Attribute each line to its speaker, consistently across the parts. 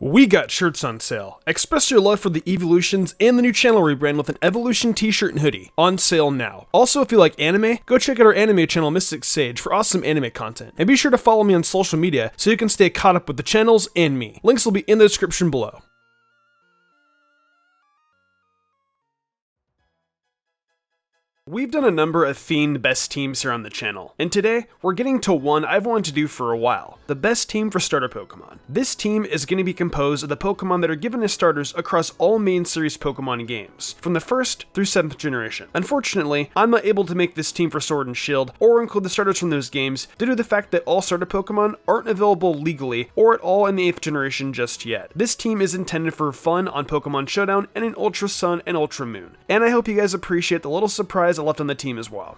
Speaker 1: We got shirts on sale. Express your love for the evolutions and the new channel rebrand with an evolution t-shirt and hoodie. On sale now. Also, if you like anime, go check out our anime channel MysticSage for awesome anime content. And be sure to follow me on social media so you can stay caught up with the channels and me. Links will be in the description below. We've done a number of themed best teams here on the channel, and today we're getting to one I've wanted to do for a while, the best team for starter Pokemon. This team is going to be composed of the Pokemon that are given as starters across all main series Pokemon games, from the 1st through 7th generation. Unfortunately, I'm not able to make this team for Sword and Shield, or include the starters from those games, due to the fact that all starter Pokemon aren't available legally, or at all in the 8th generation just yet. This team is intended for fun on Pokemon Showdown and in Ultra Sun and Ultra Moon, and I hope you guys appreciate the little surprise I left on the team as well.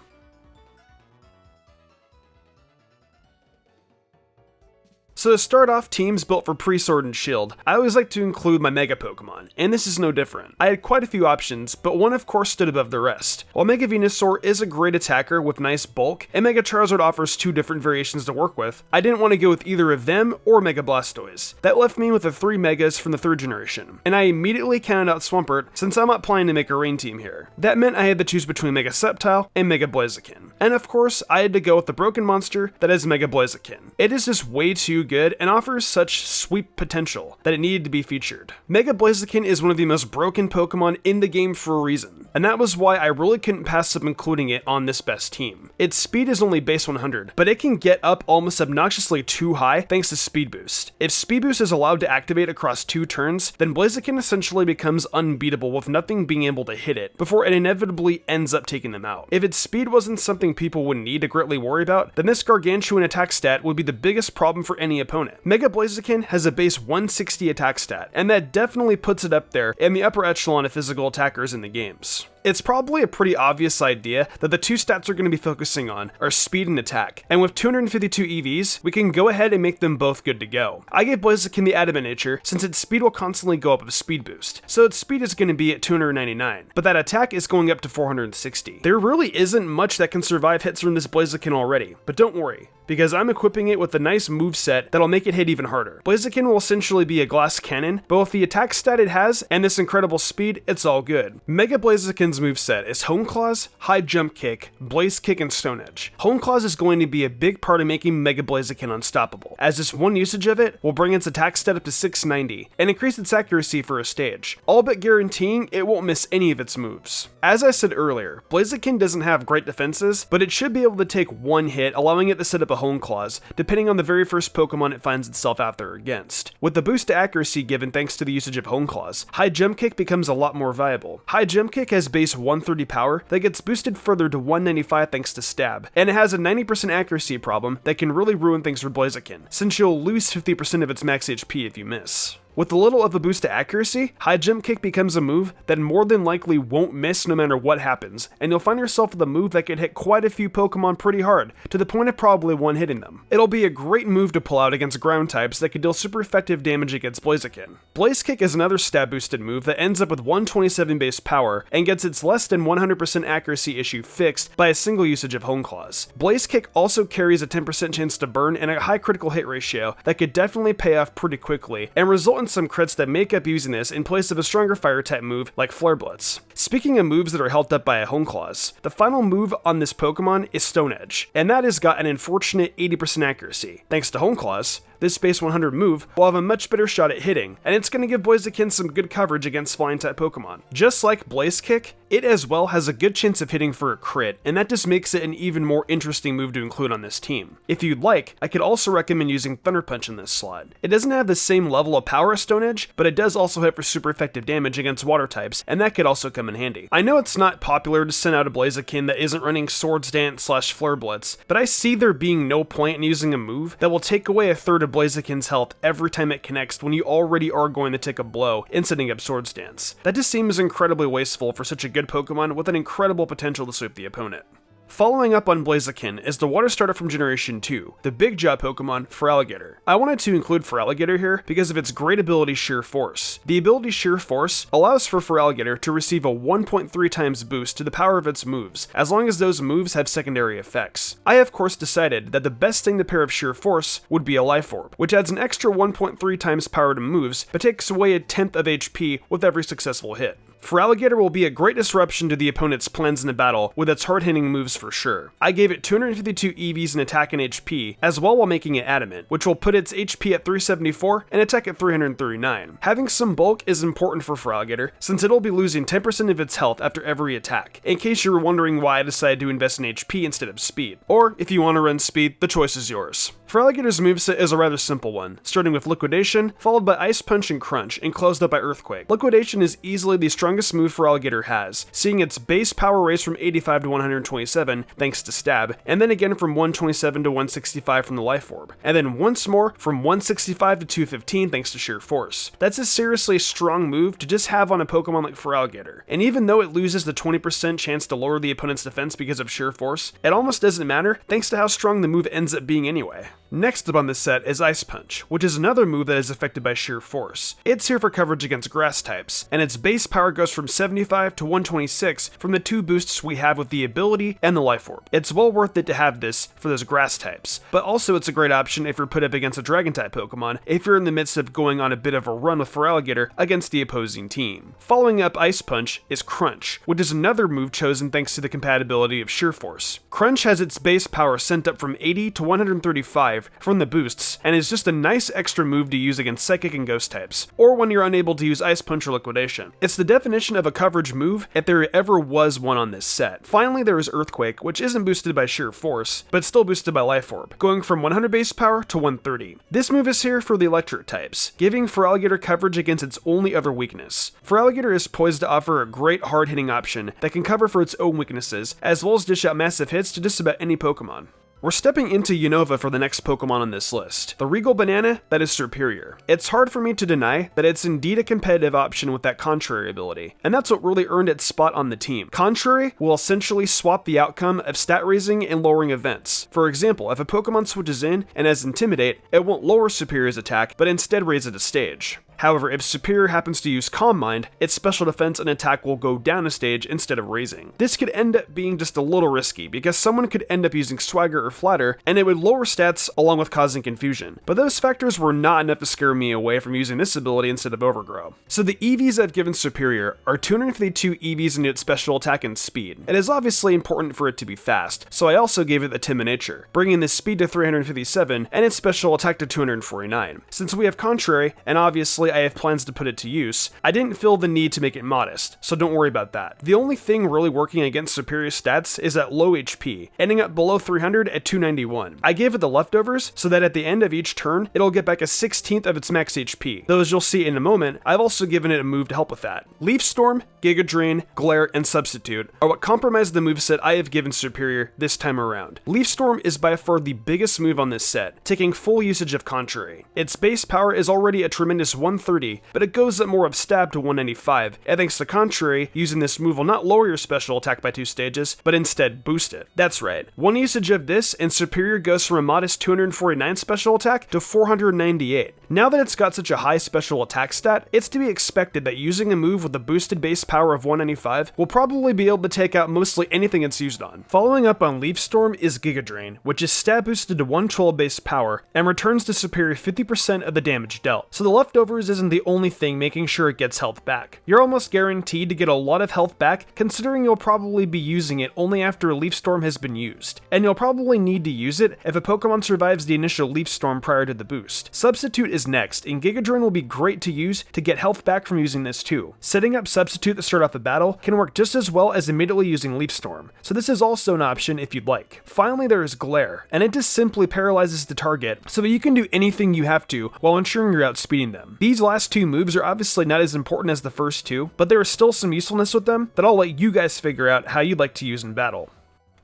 Speaker 1: So to start off teams built for pre-Sword and Shield, I always like to include my Mega Pokemon, and this is no different. I had quite a few options, but one of course stood above the rest. While Mega Venusaur is a great attacker with nice bulk, and Mega Charizard offers two different variations to work with, I didn't want to go with either of them or Mega Blastoise. That left me with the 3 Megas from the 3rd generation, and I immediately counted out Swampert since I'm not planning to make a rain team here. That meant I had to choose between Mega Sceptile and Mega Blaziken. And of course, I had to go with the broken monster that is Mega Blaziken. It is just way too good and offers such sweep potential that it needed to be featured. Mega Blaziken is one of the most broken Pokemon in the game for a reason, and that was why I really couldn't pass up including it on this best team. Its speed is only base 100, but it can get up almost obnoxiously too high thanks to Speed Boost. If Speed Boost is allowed to activate across 2 turns, then Blaziken essentially becomes unbeatable with nothing being able to hit it, before it inevitably ends up taking them out. If its speed wasn't something people would need to greatly worry about, then this gargantuan attack stat would be the biggest problem for any opponent. Mega Blaziken has a base 160 attack stat, and that definitely puts it up there in the upper echelon of physical attackers in the games. It's probably a pretty obvious idea that the two stats we're going to be focusing on are speed and attack, and with 252 EVs, we can go ahead and make them both good to go. I gave Blaziken the Adamant nature since its speed will constantly go up with Speed Boost, so its speed is going to be at 299, but that attack is going up to 460. There really isn't much that can survive hits from this Blaziken already, but don't worry, because I'm equipping it with a nice moveset that'll make it hit even harder. Blaziken will essentially be a glass cannon, but with the attack stat it has and this incredible speed, it's all good. Mega Blaziken's moveset is Hone Claws, High Jump Kick, Blaze Kick, and Stone Edge. Hone Claws is going to be a big part of making Mega Blaziken unstoppable, as just one usage of it will bring its attack stat up to 690 and increase its accuracy for a stage, all but guaranteeing it won't miss any of its moves. As I said earlier, Blaziken doesn't have great defenses, but it should be able to take one hit, allowing it to set up a Hone Claws, depending on the very first Pokemon it finds itself out there against. With the boost to accuracy given thanks to the usage of Hone Claws, High Jump Kick becomes a lot more viable. High Jump Kick has base 130 power that gets boosted further to 195 thanks to Stab, and it has a 90% accuracy problem that can really ruin things for Blaziken, since you'll lose 50% of its max HP if you miss. With a little of a boost to accuracy, High Jump Kick becomes a move that more than likely won't miss no matter what happens, and you'll find yourself with a move that could hit quite a few Pokemon pretty hard, to the point of probably one-hitting them. It'll be a great move to pull out against ground types that could deal super effective damage against Blaziken. Blaze Kick is another stab boosted move that ends up with 127 base power, and gets its less than 100% accuracy issue fixed by a single usage of Hone Claws. Blaze Kick also carries a 10% chance to burn and a high critical hit ratio that could definitely pay off pretty quickly, and result in some crits that make up using this in place of a stronger fire type move like Flare Blitz. Speaking of moves that are held up by a Hone Claws, the final move on this Pokemon is Stone Edge, and that has got an unfortunate 80% accuracy. Thanks to Hone Claws, this base 100 move will have a much better shot at hitting, and it's going to give Blaziken some good coverage against flying type Pokemon. Just like Blaze Kick, it as well has a good chance of hitting for a crit, and that just makes it an even more interesting move to include on this team. If you'd like, I could also recommend using Thunder Punch in this slot. It doesn't have the same level of power as Stone Edge, but it does also hit for super effective damage against water types, and that could also come in handy. I know it's not popular to send out a Blaziken that isn't running Swords Dance / Flare Blitz, but I see there being no point in using a move that will take away a third of Blaziken's health every time it connects when you already are going to take a blow in setting up Swords Dance. That just seems incredibly wasteful for such a good Pokemon with an incredible potential to sweep the opponent. Following up on Blaziken is the water starter from Generation 2, the big jaw Pokemon Feraligatr. I wanted to include Feraligatr here because of its great ability Sheer Force. The ability Sheer Force allows for Feraligatr to receive a 1.3 times boost to the power of its moves, as long as those moves have secondary effects. I of course decided that the best thing to pair of Sheer Force would be a Life Orb, which adds an extra 1.3 times power to moves, but takes away a tenth of HP with every successful hit. Feraligatr will be a great disruption to the opponent's plans in a battle with its hard-hitting moves for sure. I gave it 252 EVs in attack and HP, as well while making it adamant, which will put its HP at 374 and attack at 339. Having some bulk is important for Feraligatr, since it'll be losing 10% of its health after every attack, in case you were wondering why I decided to invest in HP instead of speed. Or, if you want to run speed, the choice is yours. Feraligatr's moveset is a rather simple one, starting with Liquidation, followed by Ice Punch and Crunch, and closed up by Earthquake. Liquidation is easily the strongest move Feraligatr has, seeing its base power raise from 85 to 127 thanks to Stab, and then again from 127 to 165 from the Life Orb, and then once more from 165 to 215 thanks to Sheer Force. That's a seriously strong move to just have on a Pokemon like Feraligatr, and even though it loses the 20% chance to lower the opponent's defense because of Sheer Force, it almost doesn't matter thanks to how strong the move ends up being anyway. Next up on this set is Ice Punch, which is another move that is affected by Sheer Force. It's here for coverage against grass types, and its base power goes from 75 to 126 from the two boosts we have with the ability and the Life Orb. It's well worth it to have this for those grass types, but also it's a great option if you're put up against a dragon type Pokemon if you're in the midst of going on a bit of a run with Feraligatr against the opposing team. Following up Ice Punch is Crunch, which is another move chosen thanks to the compatibility of Sheer Force. Crunch has its base power sent up from 80 to 135 from the boosts, and is just a nice extra move to use against Psychic and Ghost types, or when you're unable to use Ice Punch or Liquidation. It's the definition of a coverage move if there ever was one on this set. Finally, there is Earthquake, which isn't boosted by Sheer Force, but still boosted by Life Orb, going from 100 base power to 130. This move is here for the electric types, giving Feraligatr coverage against its only other weakness. Feraligatr is poised to offer a great hard-hitting option that can cover for its own weaknesses, as well as dish out massive hits to just about any Pokemon. We're stepping into Unova for the next Pokemon on this list, the Regal Banana that is Serperior. It's hard for me to deny that it's indeed a competitive option with that Contrary ability, and that's what really earned its spot on the team. Contrary will essentially swap the outcome of stat raising and lowering events. For example, if a Pokemon switches in and has Intimidate, it won't lower Serperior's attack, but instead raise it a stage. However, if Serperior happens to use Calm Mind, its special defense and attack will go down a stage instead of raising. This could end up being just a little risky, because someone could end up using Swagger or Flatter, and it would lower stats along with causing confusion. But those factors were not enough to scare me away from using this ability instead of Overgrow. So the EVs I've given Serperior are 252 EVs into its special attack and speed. It is obviously important for it to be fast, so I also gave it the Timid Nature, bringing the speed to 357 and its special attack to 249. Since we have Contrary, and obviously I have plans to put it to use, I didn't feel the need to make it modest, so don't worry about that. The only thing really working against Serperior's stats is at low HP, ending up below 300 at 291. I gave it the leftovers so that at the end of each turn, it'll get back a 16th of its max HP, though as you'll see in a moment, I've also given it a move to help with that. Leaf Storm, Giga Drain, Glare, and Substitute are what compromise the moveset I have given Serperior this time around. Leaf Storm is by far the biggest move on this set, taking full usage of Contrary. Its base power is already a tremendous 130, but it goes up more of Stab to 195, and thanks to Contrary, using this move will not lower your special attack by 2 stages, but instead boost it. That's right, one usage of this and Serperior goes from a modest 249 special attack to 498. Now that it's got such a high special attack stat, it's to be expected that using a move with a boosted base power of 195 will probably be able to take out mostly anything it's used on. Following up on Leaf Storm is Giga Drain, which is stat boosted to 112 base power and returns to Serperior 50% of the damage dealt, so the leftovers isn't the only thing making sure it gets health back. You're almost guaranteed to get a lot of health back, considering you'll probably be using it only after a Leaf Storm has been used, and you'll probably need to use it if a Pokemon survives the initial Leaf Storm prior to the boost. Substitute is next, and Giga Drain will be great to use to get health back from using this too. Setting up Substitute to start off the battle can work just as well as immediately using Leaf Storm, so this is also an option if you'd like. Finally, there is Glare, and it just simply paralyzes the target so that you can do anything you have to while ensuring you're outspeeding them. These last two moves are obviously not as important as the first two, but there is still some usefulness with them that I'll let you guys figure out how you'd like to use in battle.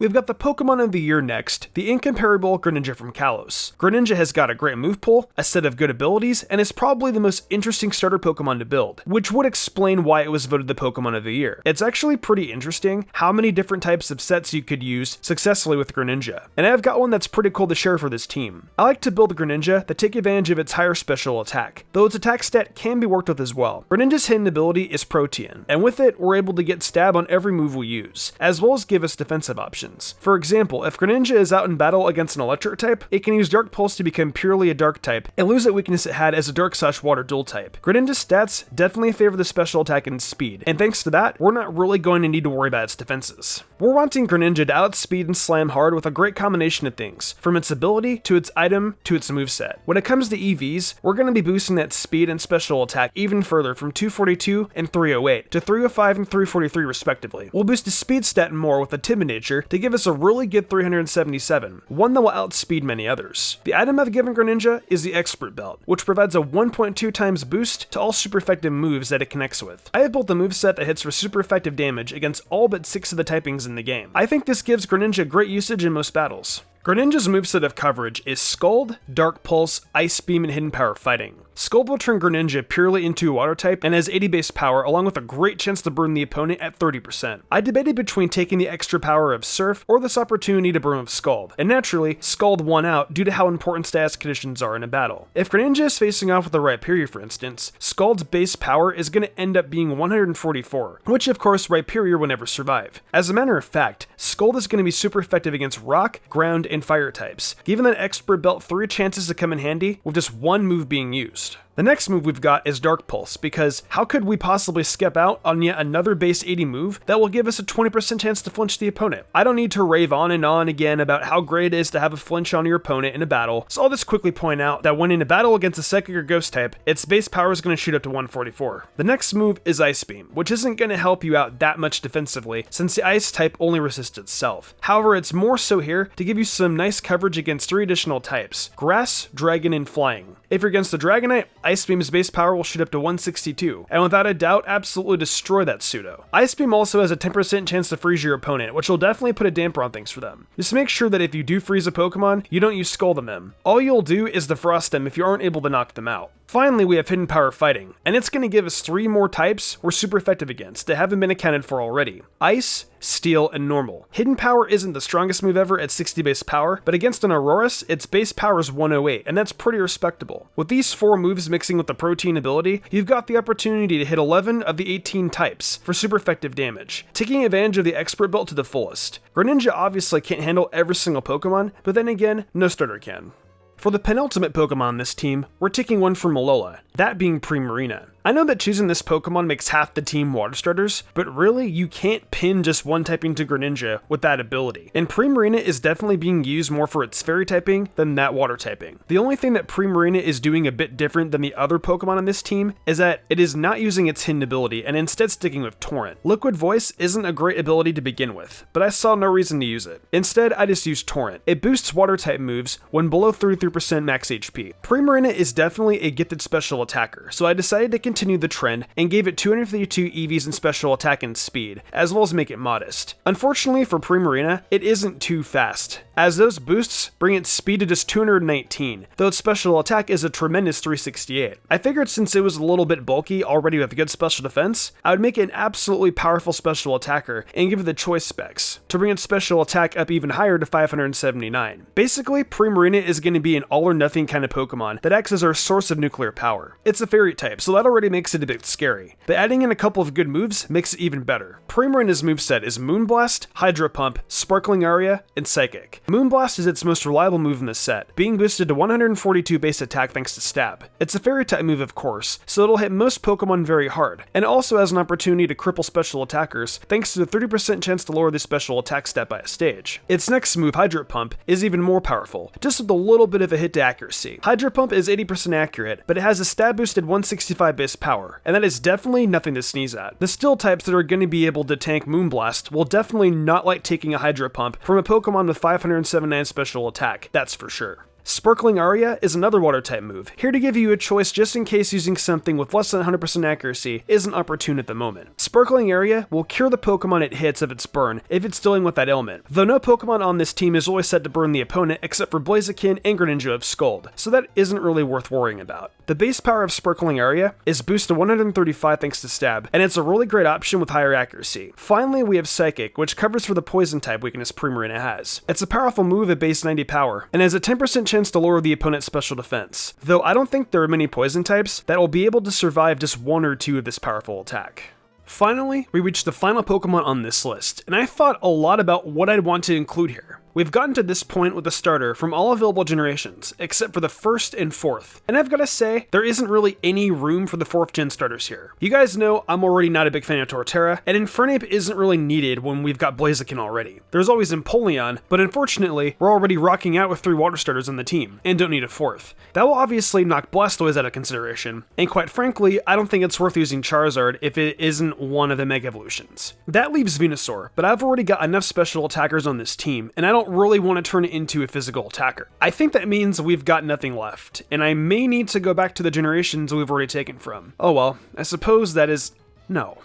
Speaker 1: We've got the Pokemon of the Year next, the incomparable Greninja from Kalos. Greninja has got a great move pool, a set of good abilities, and is probably the most interesting starter Pokemon to build, which would explain why it was voted the Pokemon of the Year. It's actually pretty interesting how many different types of sets you could use successfully with Greninja, and I've got one that's pretty cool to share for this team. I like to build a Greninja that take advantage of its higher special attack, though its attack stat can be worked with as well. Greninja's hidden ability is Protean, and with it, we're able to get stab on every move we use, as well as give us defensive options. For example, if Greninja is out in battle against an electric type, it can use Dark Pulse to become purely a dark type and lose that weakness it had as a dark/water dual type. Greninja's stats definitely favor the special attack and speed, and thanks to that, we're not really going to need to worry about its defenses. We're wanting Greninja to outspeed and slam hard with a great combination of things, from its ability to its item to its moveset. When it comes to EVs, we're going to be boosting that speed and special attack even further from 242 and 308 to 305 and 343 respectively. We'll boost the speed stat more with Intimidator to give us a really good 377, one that will outspeed many others. The item I've given Greninja is the Expert Belt, which provides a 1.2 times boost to all super effective moves that it connects with. I have built a moveset that hits for super effective damage against all but 6 of the typings in the game. I think this gives Greninja great usage in most battles. Greninja's moveset of coverage is Scald, Dark Pulse, Ice Beam, and Hidden Power Fighting. Scald will turn Greninja purely into a water type and has 80 base power along with a great chance to burn the opponent at 30%. I debated between taking the extra power of Surf or this opportunity to burn with Scald, and naturally, Scald won out due to how important status conditions are in a battle. If Greninja is facing off with a Rhyperior for instance, Scald's base power is going to end up being 144, which of course Rhyperior will never survive. As a matter of fact, Scald is going to be super effective against rock, ground, and fire types, giving that Expert Belt 3 chances to come in handy with just one move being used. The next move we've got is Dark Pulse, because how could we possibly skip out on yet another base 80 move that will give us a 20% chance to flinch the opponent? I don't need to rave on and on again about how great it is to have a flinch on your opponent in a battle, so I'll just quickly point out that when in a battle against a Psychic or Ghost type, its base power is going to shoot up to 144. The next move is Ice Beam, which isn't going to help you out that much defensively since the Ice type only resists itself. However, it's more so here to give you some nice coverage against 3 additional types: Grass, Dragon, and Flying. If you're against the Dragonite, Ice Beam's base power will shoot up to 162, and without a doubt, absolutely destroy that pseudo. Ice Beam also has a 10% chance to freeze your opponent, which will definitely put a damper on things for them. Just make sure that if you do freeze a Pokemon, you don't use Scald on them. All you'll do is defrost them if you aren't able to knock them out. Finally, we have Hidden Power Fighting, and it's going to give us 3 more types we're super effective against that haven't been accounted for already: Ice, Steel, and Normal. Hidden Power isn't the strongest move ever at 60 base power, but against an Aurorus, its base power is 108, and that's pretty respectable. With these 4 moves mixing with the Protein ability, you've got the opportunity to hit 11 of the 18 types for super effective damage, taking advantage of the Expert Belt to the fullest. Greninja obviously can't handle every single Pokemon, but then again, no starter can. For the penultimate Pokemon on this team, we're taking one from Alola, that being Primarina. I know that choosing this Pokemon makes half the team water starters, but really, you can't pin just one typing to Greninja with that ability, and Primarina is definitely being used more for its fairy typing than that water typing. The only thing that Primarina is doing a bit different than the other Pokemon on this team is that it is not using its hidden ability and instead sticking with Torrent. Liquid Voice isn't a great ability to begin with, but I saw no reason to use it. Instead, I just used Torrent. It boosts water type moves when below 33% max HP. Primarina is definitely a gifted special attacker, so I decided to continue the trend and gave it 252 EVs in special attack and speed, as well as make it modest. Unfortunately for Primarina, it isn't too fast, as those boosts bring its speed to just 219, though its special attack is a tremendous 368. I figured since it was a little bit bulky already with good special defense, I would make it an absolutely powerful special attacker and give it the choice specs to bring its special attack up even higher to 579. Basically, Primarina is going to be an all or nothing kind of Pokemon that acts as our source of nuclear power. It's a fairy type, so that already makes it a bit scary, but adding in a couple of good moves makes it even better. Primarina's moveset is Moonblast, Hydro Pump, Sparkling Aria, and Psychic. Moonblast is its most reliable move in the set, being boosted to 142 base attack thanks to Stab. It's a fairy type move of course, so it'll hit most Pokemon very hard, and also has an opportunity to cripple special attackers thanks to the 30% chance to lower the special attack stat by a stage. Its next move, Hydro Pump, is even more powerful, just with a little bit of a hit to accuracy. Hydro Pump is 80% accurate, but it has a stab boosted 165 base power, and that is definitely nothing to sneeze at. The Steel types that are going to be able to tank Moonblast will definitely not like taking a Hydro Pump from a Pokemon with 579 special attack, that's for sure. Sparkling Aria is another water type move, here to give you a choice just in case using something with less than 100% accuracy isn't opportune at the moment. Sparkling Aria will cure the Pokemon it hits of its burn if it's dealing with that ailment, though no Pokemon on this team is always set to burn the opponent except for Blaziken and Greninja of Scald, so that isn't really worth worrying about. The base power of Sparkling Aria is boost to 135 thanks to Stab, and it's a really great option with higher accuracy. Finally, we have Psychic, which covers for the poison type weakness Primarina has. It's a powerful move at base 90 power, and has a 10% chance to lower the opponent's special defense, though I don't think there are many poison types that will be able to survive just one or two of this powerful attack. Finally, we reached the final Pokemon on this list, and I thought a lot about what I'd want to include here. We've gotten to this point with a starter from all available generations, except for the 1st and 4th, and I've gotta say, there isn't really any room for the 4th gen starters here. You guys know I'm already not a big fan of Torterra, and Infernape isn't really needed when we've got Blaziken already. There's always Empoleon, but unfortunately, we're already rocking out with 3 water starters on the team, and don't need a 4th. That will obviously knock Blastoise out of consideration, and quite frankly, I don't think it's worth using Charizard if it isn't one of the Mega Evolutions. That leaves Venusaur, but I've already got enough special attackers on this team, and I don't really want to turn it into a physical attacker. I think that means we've got nothing left, and I may need to go back to the generations we've already taken from. Oh well, I suppose that is... no.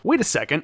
Speaker 1: Wait a second.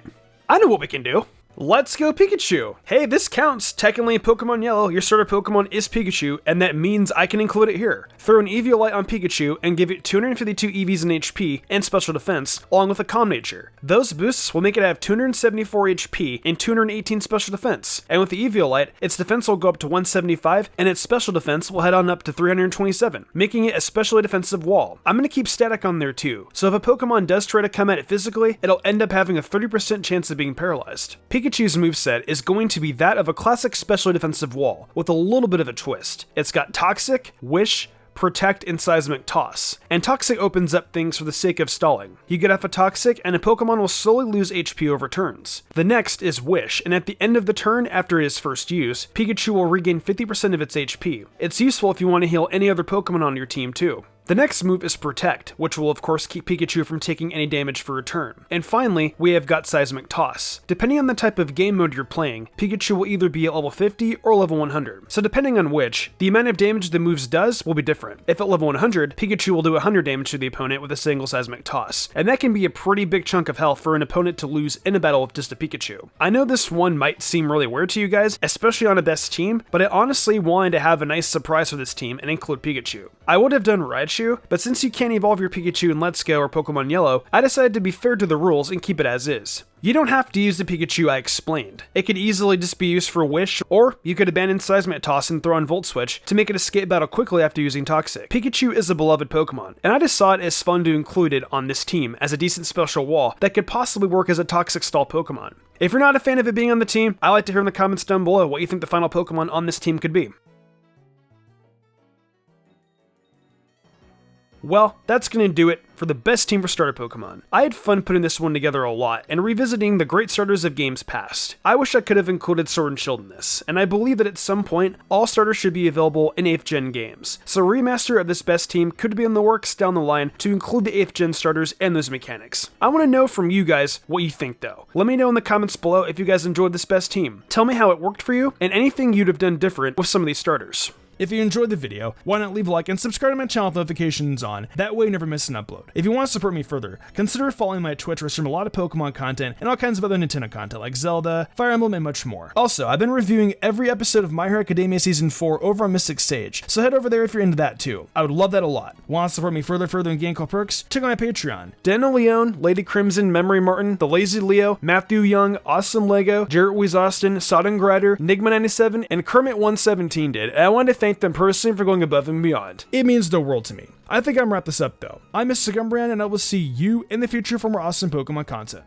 Speaker 1: I know what we can do. Let's go Pikachu! Hey, this counts. Technically in Pokemon Yellow, your starter Pokemon is Pikachu, and that means I can include it here. Throw an Eviolite on Pikachu and give it 252 EVs in HP and special defense, along with a Calm Nature. Those boosts will make it have 274 HP and 218 special defense, and with the Eviolite, its defense will go up to 175, and its special defense will head on up to 327, making it a specially defensive wall. I'm gonna keep static on there too, so if a Pokemon does try to come at it physically, it'll end up having a 30% chance of being paralyzed. Pikachu's moveset is going to be that of a classic specially defensive wall, with a little bit of a twist. It's got Toxic, Wish, Protect, and Seismic Toss, and Toxic opens up things for the sake of stalling. You get off a Toxic, and a Pokemon will slowly lose HP over turns. The next is Wish, and at the end of the turn, after his first use, Pikachu will regain 50% of its HP. It's useful if you want to heal any other Pokemon on your team too. The next move is Protect, which will of course keep Pikachu from taking any damage for a turn. And finally, we have got Seismic Toss. Depending on the type of game mode you're playing, Pikachu will either be at level 50 or level 100. So depending on which, the amount of damage the moves does will be different. If at level 100, Pikachu will do 100 damage to the opponent with a single Seismic Toss. And that can be a pretty big chunk of health for an opponent to lose in a battle with just a Pikachu. I know this one might seem really weird to you guys, especially on a best team, but I honestly wanted to have a nice surprise for this team and include Pikachu. I would have done Raichu, but since you can't evolve your Pikachu in Let's Go or Pokemon Yellow, I decided to be fair to the rules and keep it as is. You don't have to use the Pikachu I explained. It could easily just be used for Wish, or you could abandon Seismic Toss and throw on Volt Switch to make it escape battle quickly after using Toxic. Pikachu is a beloved Pokemon, and I just saw it as fun to include it on this team as a decent special wall that could possibly work as a Toxic stall Pokemon. If you're not a fan of it being on the team, I'd like to hear in the comments down below what you think the final Pokemon on this team could be. Well, that's gonna do it for the best team for starter Pokemon. I had fun putting this one together a lot and revisiting the great starters of games past. I wish I could have included Sword and Shield in this, and I believe that at some point, all starters should be available in 8th gen games. So a remaster of this best team could be in the works down the line to include the 8th gen starters and those mechanics. I want to know from you guys what you think though. Let me know in the comments below if you guys enjoyed this best team. Tell me how it worked for you, and anything you'd have done different with some of these starters. If you enjoyed the video, why not leave a like and subscribe to my channel with notifications on, that way you never miss an upload. If you want to support me further, consider following my Twitch where I stream a lot of Pokemon content and all kinds of other Nintendo content like Zelda, Fire Emblem, and much more. Also, I've been reviewing every episode of My Hero Academia Season 4 over on MysticSage, so head over there if you're into that too. I would love that a lot. Want to support me further in game called Perks? Check out my Patreon. Daniel Leone, Lady Crimson, Memory Martin, The Lazy Leo, Matthew Young, Awesome Lego, Jarrett Weiss Austin, Sodden Grider, Nigma97, and Kermit117 did, and I wanted to thank them personally for going above and beyond. It means the world to me. I think I'm gonna wrap this up though. I'm Mr. Gumbrand, and I will see you in the future for more awesome Pokemon content.